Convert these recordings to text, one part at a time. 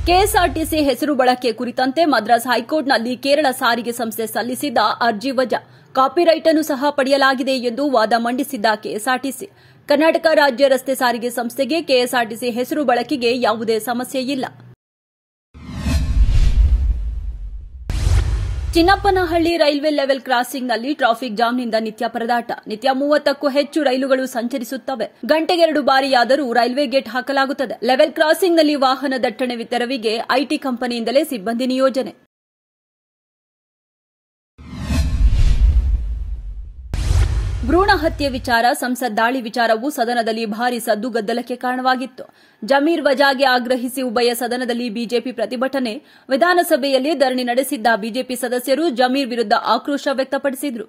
KSRTC ಹೆಸರು ಬಳಕೆ ಕುರಿತಂತೆ ಮದ್ರಾಸ್ ಹೈಕೋರ್ಟ್ನಲ್ಲಿ ಕೇರಳ ಸಾರಿಗೆ ಸಂಸ್ಥೆ ಸಲ್ಲಿಸಿದ್ದ ಅರ್ಜಿ ವಜಾ, ಕಾಪಿರೈಟ್ ಅನ್ನು ಸಹ ಪಡೆಯಲಾಗಿದೆ ಎಂದು ವಾದ ಮಂಡಿಸಿದ್ದ ಕೆಎಸ್ಆರ್ಟಿಸಿ, ಕರ್ನಾಟಕ ರಾಜ್ಯ ರಸ್ತೆ ಸಾರಿಗೆ ಸಂಸ್ಥೆಗೆ ಕೆಎಸ್ಆರ್ಟಿಸಿ ಹೆಸರು ಬಳಕೆಗೆ ಯಾವುದೇ ಸಮಸ್ಯೆ ಇಲ್ಲ. ಚಿನ್ನಪ್ಪನಹಳ್ಳಿ ರೈಲ್ವೆ ಲೆವೆಲ್ ಕ್ರಾಸಿಂಗ್ನಲ್ಲಿ ಟ್ರಾಫಿಕ್ ಜಾಮ್ನಿಂದ ನಿತ್ಯ ಪರದಾಟ. ನಿತ್ಯ 30ಕ್ಕೂ ಹೆಚ್ಚು ರೈಲುಗಳು ಸಂಚರಿಸುತ್ತವೆ. ಗಂಟೆಗೆ 2 ಬಾರಿಯಾದರೂ ರೈಲ್ವೆ ಗೇಟ್ ಹಾಕಲಾಗುತ್ತದೆ. ಲೆವೆಲ್ ಕ್ರಾಸಿಂಗ್ನಲ್ಲಿ ವಾಹನ ದಟ್ಟಣೆ ತೆರವಿಗೆ ಐಟಿ ಕಂಪನಿಯಿಂದಲೇ ಸಿಬ್ಬಂದಿ ನಿಯೋಜನೆ. ಭ್ರೂಣ ಹತ್ಯೆ ವಿಚಾರ, ಸಂಸತ್ ದಾಳಿ ವಿಚಾರವು ಸದನದಲ್ಲಿ ಭಾರೀ ಸದ್ದು ಗದ್ದಲಕ್ಕೆ ಕಾರಣವಾಗಿತ್ತು. ಜಮೀರ್ ವಜಾಗೆ ಆಗ್ರಹಿಸಿ ಉಭಯ ಸದನದಲ್ಲಿ ಬಿಜೆಪಿ ಪ್ರತಿಭಟನೆ. ವಿಧಾನಸಭೆಯಲ್ಲಿ ಧರಣಿ ನಡೆಸಿದ್ದ ಬಿಜೆಪಿ ಸದಸ್ಯರು ಜಮೀರ್ ವಿರುದ್ಧ ಆಕ್ರೋಶ ವ್ಯಕ್ತಪಡಿಸಿದರು.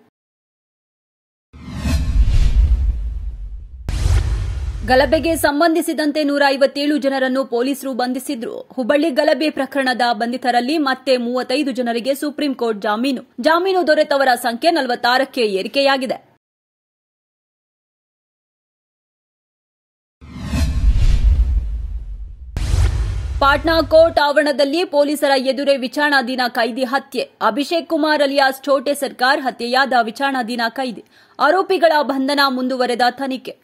ಗಲಭೆಗೆ ಸಂಬಂಧಿಸಿದಂತೆ 157 ಜನರನ್ನು ಪೊಲೀಸರು ಬಂಧಿಸಿದ್ರು. ಹುಬ್ಬಳ್ಳಿ ಗಲಭೆ ಪ್ರಕರಣದ ಬಂಧಿತರಲ್ಲಿ ಮತ್ತೆ 35 ಜನರಿಗೆ ಸುಪ್ರೀಂ ಕೋರ್ಟ್ ಜಾಮೀನು ದೊರೆತವರ ಸಂಖ್ಯೆ 46ಕ್ಕೆ ಏರಿಕೆಯಾಗಿದೆ. ಪಾಟ್ನಾ ಕೋರ್ಟ್ ಆವರಣದಲ್ಲಿ ಪೊಲೀಸರ ಎದುರೇ ವಿಚಾರಣಾಧೀನ ಕೈದಿ ಹತ್ಯೆ. ಅಭಿಷೇಕ್ ಕುಮಾರ್ ಅಲಿಯಾಸ್ ಛೋಟೆ ಸರ್ಕಾರ್ ಹತ್ಯೆಯಾದ ವಿಚಾರಣಾಧೀನ ಕೈದಿ. ಆರೋಪಿಗಳ ಬಂಧನ ಮುಂದುವರೆದ ತನಿಖೆ.